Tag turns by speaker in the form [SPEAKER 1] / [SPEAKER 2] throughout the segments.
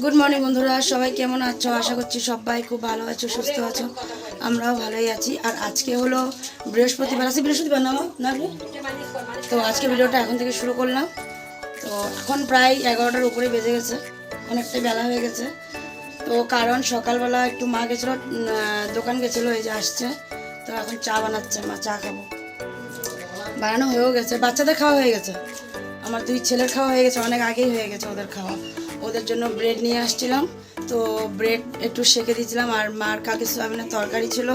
[SPEAKER 1] Good morning বন্ধুরা, সবাই কেমন আছো? আশা করছি সবাই খুব ভালো আছো, সুস্থ আছো। আমরাও ভালোই আছি। আর আজকে হলো বৃহস্পতিবার, আছে বৃহস্পতিবার না তো আজকে ভিডিওটা এখন থেকে শুরু করলাম। তো এখন প্রায় 11টার উপরে বেজে গেছে, অনেকটাই বেলা হয়ে গেছে। তো কারণ সকালবেলা একটু মা গেছিলো, দোকান গেছিলো, এই যে আসছে। তো এখন চা বানাচ্ছে মা, চা খাবো। বানানো হয়েও গেছে, বাচ্চাদের খাওয়া হয়ে গেছে, আমার দুই ছেলের খাওয়া হয়ে গেছে, অনেক আগেই হয়ে গেছে ওদের খাওয়া। ওদের জন্য ব্রেড নিয়ে আসছিলাম, তো ব্রেড একটু সেঁকে দিয়েছিলাম। আর মার কাকে সয়াবিনের তরকারি ছিল।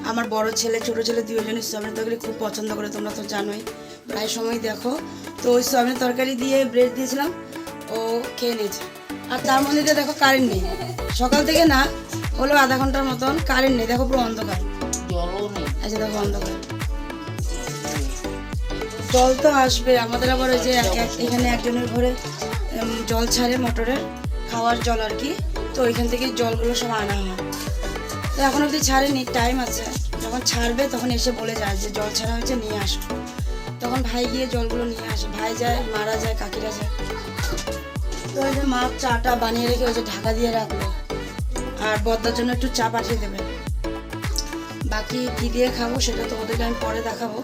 [SPEAKER 1] আমার বড় ছেলে ছোটো ছেলে দুজনই সয়াবিনের তরকারি খুব পছন্দ করে, তোমরা তো জানোই, প্রায় সময় দেখো। তো ওই সয়াবিনের তরকারি দিয়ে ব্রেড দিয়েছিলাম, ও খেয়ে নিয়েছে। আর তার মধ্যে দিয়ে দেখো কারেন্ট নেই, সকাল থেকে না হলো আধা ঘন্টার মতন কারেন্ট নেই। দেখো পুরো অন্ধকার, আচ্ছা দেখো অন্ধকার। জল তো আসবে আমাদের, আবার ওই যে এখানে একজনের ঘরে জল ছাড়ে, মোটরের খাওয়ার জল আর কি। তো ওইখান থেকে জলগুলো সব আনা হয়। তো এখন অবধি ছাড়েনি, টাইম আছে, যখন ছাড়বে তখন এসে বলে যায় যে জল ছাড়া হয়েছে, নিয়ে আসো। তখন ভাই গিয়ে জলগুলো নিয়ে আসে, ভাই যায়, মারা যায়, কাকিরা যায়। তো ওই যে মা চাটা বানিয়ে রেখে ওই যে ঢাকা দিয়ে রাখলো। আর বদ্দার জন্য একটু চা পাঠিয়ে দেবে। বাকি কী দিয়ে খাবো সেটা তোমাদেরকে আমি পরে দেখাবো।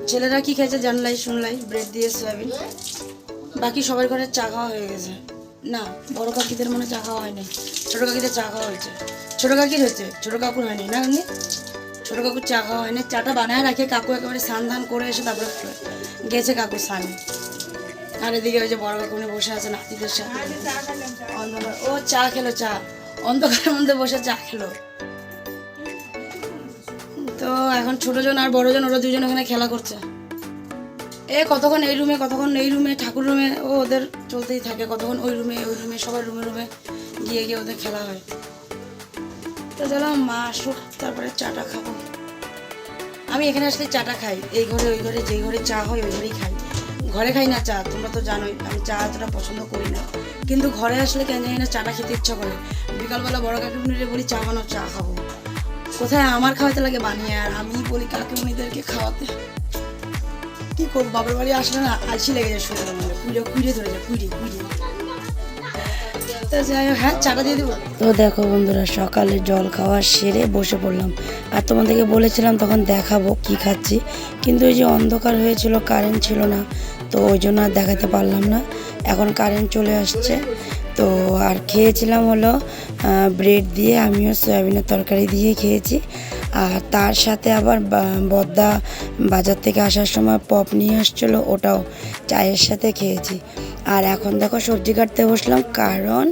[SPEAKER 1] ছেলেরা কি খেয়েছে জানলাই শুনলাই, ব্রেড দিয়ে সয়াবিন। বাকি সবার ঘরে চা খাওয়া হয়ে গেছে। না, বড় কাকিদের মনে চা খাওয়া হয়নি, ছোটো কাকিদের চা খাওয়া হয়েছে। ছোটো কাকির হয়েছে, ছোটো কাকুর হয়নি না এমনি। ছোটো কাকুর চা খাওয়া হয়নি, চাটা বানায় রাখে কাকু একেবারে স্নান ধান করে এসে তারপরে গেছে কাকু স্নানে। আর এদিকে ওই যে বড় কাকু বসে আছে নাতিদের সাথে অন্ধকার। ও চা খেলো, চা অন্ধকারের মধ্যে বসে চা খেলো। তো এখন ছোটোজন আর বড়জন ওরা দুজন ওখানে খেলা করছে। কতক্ষণ এই রুমে, কতক্ষণ এই রুমে, ঠাকুর রুমে, ওদের চলতেই থাকে। কতক্ষণ ওই রুমে, সবার রুমে গিয়ে গিয়ে ওদের খেলা হয়। তো চলো মা আসুক, তারপরে চাটা খাবো। আমি এখানে আসলে চাটা খাই, এই ঘরে ওই ঘরে, যেই ঘরে চা হয় ওই ঘরেই খাই। ঘরে খাই না চা, তোমরা তো জানোই আমি চা এতটা পছন্দ করি না। কিন্তু ঘরে আসলে কেন জানি না চাটা খেতে ইচ্ছা করে। বিকালবেলা বড় কাকিমণিরে বলি চা বানাও, চা খাবো। কোথায় আমার খাওয়াতে লাগে বানিয়ে, আর আমি বলি কাকিমণিদেরকে খাওয়াতে। কি করবো, বাবার বাড়ি আসলে না আলসি লেগে যায়, শরীরের মধ্যে কুড়ে ধরে যায়, কুড়ে। তো যাই হোক, হ্যাঁ চাটা দিয়ে দেবো। তো দেখো বন্ধুরা, সকালে জল খাওয়া সেরে বসে পড়লাম। আর তোমাদেরকে বলেছিলাম তখন দেখাবো কি খাচ্ছি, কিন্তু ওই যে অন্ধকার হয়েছিল, কারেন্ট ছিল না, তো ওই জন্য আর দেখাতে পারলাম না। এখন কারেন্ট চলে আসছে। তো আর খেয়েছিলাম হলো ব্রেড দিয়ে, আমিও সয়াবিনের তরকারি দিয়ে খেয়েছি। আর তার সাথে আবার বদ্দা বাজার থেকে আসার সময় পপ নিয়ে আসছিলো, ওটাও চায়ের সাথে খেয়েছি। আর এখন দেখো সবজি কাটতে বসলাম, কারণ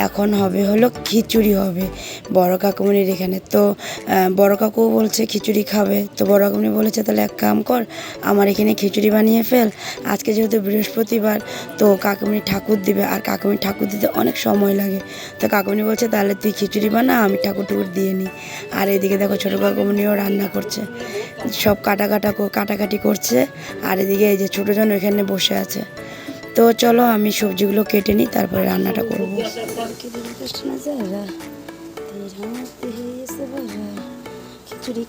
[SPEAKER 1] এখন হবে হলো খিচুড়ি হবে বড় কাকুমনির এখানে। তো বড় কাকু বলছে খিচুড়ি খাবে, তো বড় কাকুমনি বলেছে তাহলে এক কাম কর, আমার এখানে খিচুড়ি বানিয়ে ফেল। আজকে যেহেতু বৃহস্পতিবার, তো কাকুমনি ঠাকুর দিবে, আর কাকুমনি ঠাকুর দিতে অনেক সময় লাগে। তো কাকুমনি বলছে তাহলে তুই খিচুড়ি বানা, আমি ঠাকুর টুকুর দিয়ে নিই। আর এদিকে দেখো ছোটো কাকুমনিও রান্না করছে, সব কাটাকাটি করছে। আর এদিকে এই যে ছোটোজন ওইখানে বসে আছে। তো চলো আমি সবজিগুলো কেটে নিই, তারপরে রান্নাটা করবো।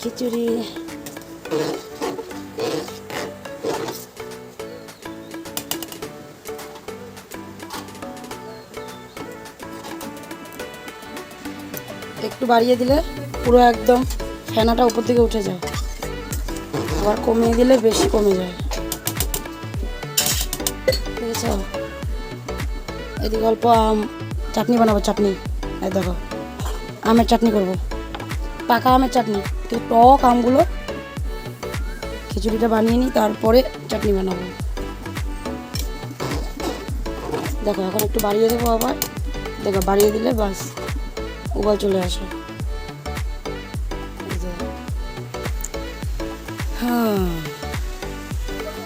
[SPEAKER 1] খিচুড়ি একটু বাড়িয়ে দিলে পুরো একদম ফেনাটা উপর দিকে উঠে যায়, আবার কমিয়ে দিলে বেশি কমে যায়। দেখেছো, এদিকে অল্প চাটনি বানাবো, চাটনি। এই দেখো আমের চাটনি করব, পাকা আমের চাটনি, কিন্তু টক আমগুলো। খিচুড়িটা বানিয়ে নিই, তারপরে চাটনি বানাবো। দেখো এখন একটু বাড়িয়ে দেবো, আবার দেখো বাড়িয়ে দিলে বাস উবাল চলে আসে। হ্যাঁ,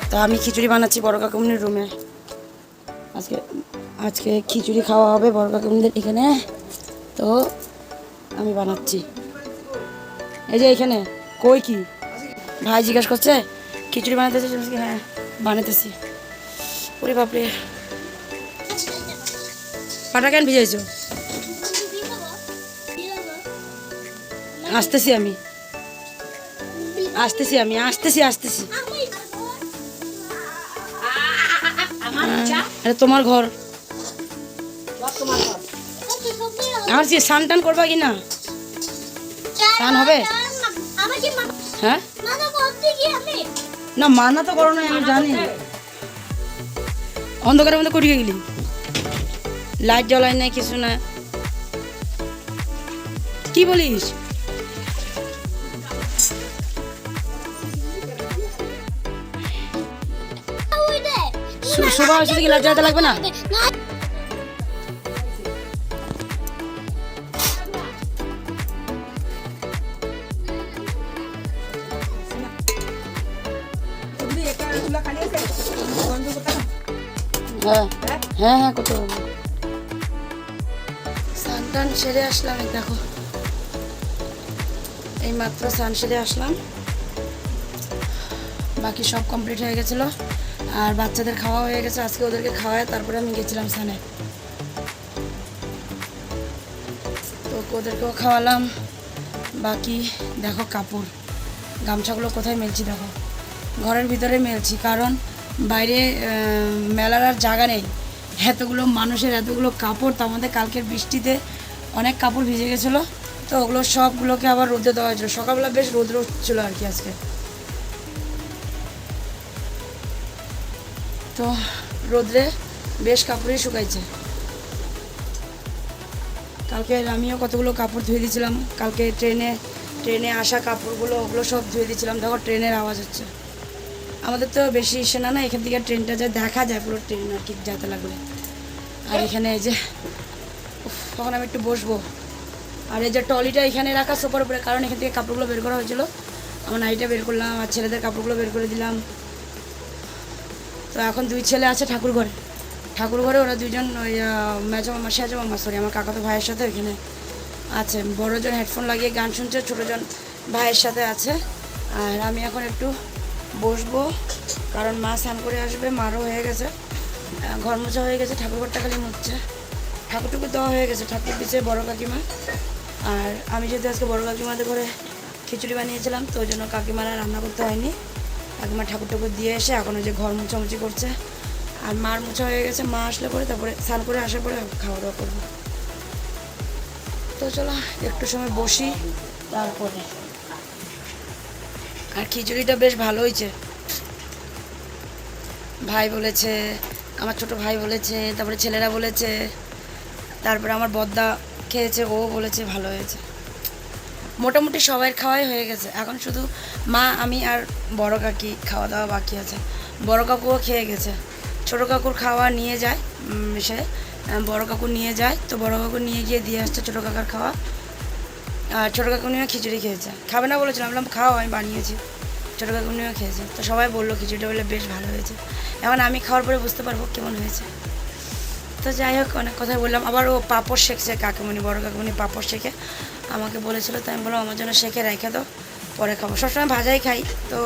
[SPEAKER 1] তা আমি খিচুড়ি বানাচ্ছি বড় কাকুমনির রুমে। আজকে খিচুড়ি খাওয়া হবে বড় কাকুমনিদের এখানে, তো আমি বানাচ্ছি। এই যে এখানে কই কি ভাই জিজ্ঞাসা করছে খিচুড়ি বানাতেছি, হ্যাঁ বানাতেছি। ওরে বাপরে, পাটা কেন ভিজাইছো? আসতেছি আমি। এটা তোমার ঘর, আর কি স্নান টান করবা কি না? স্নান হবে? হ্যাঁ না, মানা তো করো না, আমি জানি। অন্ধকারের মধ্যে করিয়ে গেলি, লাইট জ্বলাই নাই, কিছু না। কি বলিস? শোভা সাথে কি লাইট জ্বালাতে লাগবে না? হ্যাঁ হ্যাঁ হ্যাঁ, কত স্নান টান সেরে আসলাম। এই দেখো, এই মাত্র স্নান সেরে আসলাম, বাকি সব কমপ্লিট হয়ে গেছিলো। আর বাচ্চাদের খাওয়া হয়ে গেছে, আজকে ওদেরকে খাওয়ায় তারপরে আমি গেছিলাম স্নানে। তো ওদেরকেও খাওয়ালাম। বাকি দেখো কাপড় গামছাগুলো কোথায় মেলছি, দেখো ঘরের ভিতরে মেলছি, কারণ বাইরে মেলার আর জায়গা নেই। এতগুলো মানুষের এতগুলো কাপড়, তার মধ্যে কালকের বৃষ্টিতে অনেক কাপড় ভিজে গেছিলো, তো ওগুলো সবগুলোকে আবার রোদে দেওয়া হয়েছিলো। সকালবেলা বেশ রোদ ছিল আর কি আজকে, তো রোদ্রে বেশ কাপড়ই শুকাইছে। কালকে আমিও কতগুলো কাপড় ধুয়ে দিয়েছিলাম, কালকে ট্রেনে আসা কাপড়গুলো ওগুলো সব ধুয়ে দিয়েছিলাম। দেখো ট্রেনের আওয়াজ হচ্ছে, আমাদের তো বেশি ইসে না, এখান থেকে ট্রেনটা যা দেখা যায় পুরো ট্রেন আর কি যেতে লাগলে। আর এখানে এই যে তখন আমি একটু বসবো, আর এই যে ট্রলিটা এখানে রাখা সোফার উপরে, কারণ এখান থেকে কাপড়গুলো বের করা হয়েছিল। আমার নাইটা বের করলাম আর ছেলেদের কাপড়গুলো বের করে দিলাম। তো এখন দুই ছেলে আছে ঠাকুর ঘরে, ওরা দুজন ওই মেজো মামা সরি আমার কাকাতো ভাইয়ের সাথে ওইখানে আছে। বড়জন হেডফোন লাগিয়ে গান শুনছে, ছোটোজন ভাইয়ের সাথে আছে। আর আমি এখন একটু বসবো, কারণ মা স্নান করে আসবে, মারও হয়ে গেছে, ঘর মোছা হয়ে গেছে, ঠাকুরঘরটা খালি মুছছে, ঠাকুরটুকু দেওয়া হয়ে গেছে, ঠাকুর দিচ্ছে বড় কাকিমা। আর আমি যেহেতু আজকে বড় কাকিমাদের ঘরে খিচুড়ি বানিয়েছিলাম, তো ওই জন্য কাকিমারা রান্না করতে হয়নি। কাকিমা ঠাকুর টাকুর দিয়ে এসে এখন ওই যে ঘর মোছামুছি করছে, আর মার মোছা হয়ে গেছে। মা আসলে পরে তারপরে স্নান করে আসার পরে খাওয়া দাওয়া করবো। তো চলো একটু সময় বসি তারপরে। আর খিচুড়িটা বেশ ভালো হয়েছে, ভাই বলেছে, আমার ছোট ভাই বলেছে, তারপরে ছেলেরা বলেছে, তারপরে আমার বদ্দা খেয়েছে, ও বলেছে ভালো হয়েছে। মোটামুটি সবাই খাওয়াই হয়ে গেছে, এখন শুধু মা, আমি আর বড় কাকি খাওয়া দাওয়া বাকি আছে। বড় কাকুও খেয়ে গেছে, ছোটো কাকুর খাওয়া নিয়ে যায়, সে বড় কাকু নিয়ে যায়, তো বড় কাকু নিয়ে গিয়ে দিয়ে আসছে ছোটো কাকার খাওয়া। আর ছোটো কাকু নিয়েও খিচুড়ি খেয়েছে, খাবে না বলেছিলাম, বললাম খাও, আমি বানিয়েছি। ছোটো কাকু নিয়েও খেয়েছে, তো সবাই বললো খিচুড়িটা বলে বেশ ভালো হয়েছে। এখন আমি খাওয়ার পরে বুঝতে পারবো কেমন হয়েছে। তো যাই হোক, অনেক কথাই বললাম। আবার ও পাঁপড় শেখছে, কাকুমণি, বড় কাকুমণি পাঁপড় শেখে আমাকে বলেছিলো, তাই আমি বললাম আমার জন্য শেখে রেখে দাও, পরে খাবো। সবসময় ভাজাই খাই, তো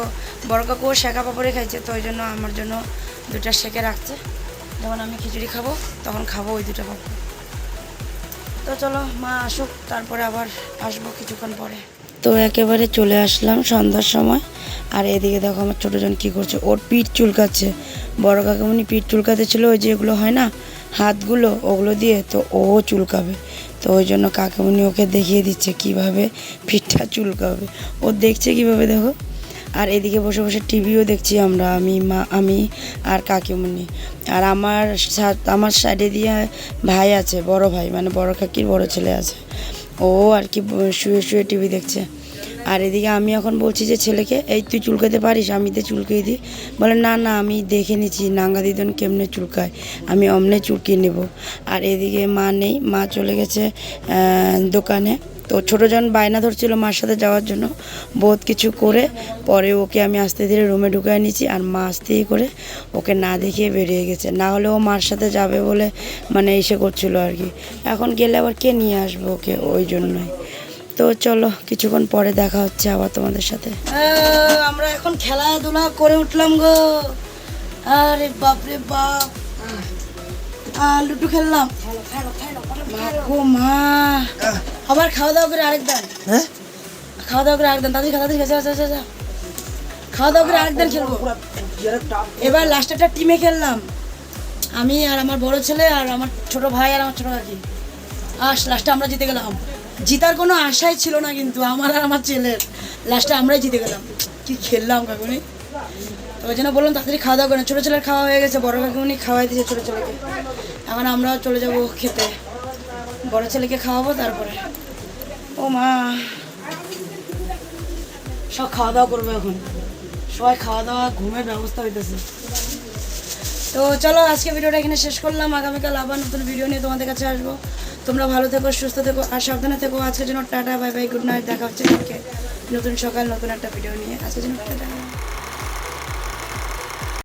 [SPEAKER 1] বড় কাকুও শেখা পাঁপড়ে খাইছে, তো ওই জন্য আমার জন্য দুটা শেখে রাখছে, যখন আমি খিচুড়ি খাবো তখন খাবো ওই দুটো পাঁপড়। তো চলো মা আসুক, তারপরে আবার আসবো কিছুক্ষণ পরে। তো একেবারে চলে আসলাম সন্ধ্যার সময়। আর এদিকে দেখো আমার ছোটোজন কী করছে, ওর পিঠ চুলকাচ্ছে। বড় কাকুমণি পিঠ চুলকাতে ছিল, ওই যে এগুলো হয় না হাতগুলো, ওগুলো দিয়ে, তো ও চুলকাবে, তো ওই জন্য কাকুমণি ওকে দেখিয়ে দিচ্ছে কিভাবে পিঠটা চুলকাবে। ও দেখছে কিভাবে, দেখো। আর এদিকে বসে বসে টিভিও দেখছি আমরা, আমি আর কাকিমণি। আর আমার সাইডে দিয়ে ভাই আছে, বড় ভাই, মানে বড় কাকির বড় ছেলে আছে, ও আর কি শুয়ে শুয়ে টিভি দেখছে। আর এদিকে আমি এখন বলছি যে ছেলেকে, এই তুই চুলকাতে পারিস, আমি তো চুলকিয়ে দিই। বলে না না, আমি দেখে নিচ্ছি নাঙ্গা দিদন কেমনে চুলকায়, আমি অমনে চুলকিয়ে নেব। আর এদিকে মা নেই, মা চলে গেছে দোকানে। তো ছোটোজন বায়না ধরছিল মার সাথে যাওয়ার জন্য, বহুত কিছু করে পরে ওকে আমি আস্তে ধীরে রুমে ঢুকায় নিয়েছি। আর মা আস্তেই করে ওকে না দেখিয়ে বেরিয়ে গেছে, না হলে ও মার সাথে যাবে বলে মানে এসে করছিল আর কি। এখন গেলে আবার কে নিয়ে আসবে ওকে, ওই জন্যই। তো চলো কিছুক্ষণ পরে দেখা হচ্ছে আবার তোমাদের সাথে। আমরা এখন খেলাধুলা করে উঠলাম গো, আরে বাপরে বাপ, লুডু খেললাম। মা আবার খাওয়া দাওয়া করে আরেকদিন, খাওয়া দাওয়া করে আরেকদিন, দাদি দাদি খাওয়া দাওয়া করে আরেকদিন খেলবো। এবার লাস্টেরটা টিমে খেললাম, আমি আর আমার বড় ছেলে আর আমার ছোট ভাই আর আমার ছোট কাকি, লাস্টে আমরা জিতে গেলাম। জিতার কোনো আশাই ছিল না কিন্তু আমার আর আমার ছেলের, লাস্টে আমরাই জিতে গেলাম। কি খেললাম কাকুনি, তো ওই জন্য বললাম তাড়াতাড়ি খাওয়া দাওয়া করেন। ছোটো ছেলের খাওয়া হয়ে গেছে, বড় কাকুনি খাওয়াই দিয়েছে ছোটো ছেলেকে, এখন আমরাও চলে যাবো খেতে, বড় ছেলেকে খাওয়াবো তারপরে। ও মা, সব খাওয়া দাওয়া করবো এখন, সবাই খাওয়া দাওয়া ঘুমের ব্যবস্থা হইতেছে। তো চলো আজকে ভিডিওটা এখানে শেষ করলাম, আগামীকাল আবার নতুন ভিডিও নিয়ে তোমাদের কাছে আসবো। তোমরা ভালো থেকো, সুস্থ থেকো আর সাবধানে থেকো। আজকের জন্য tata, bye bye, good night. দেখা হচ্ছে কালকে নতুন সকাল নতুন একটা ভিডিও নিয়ে। আজকের জন্য টাটা।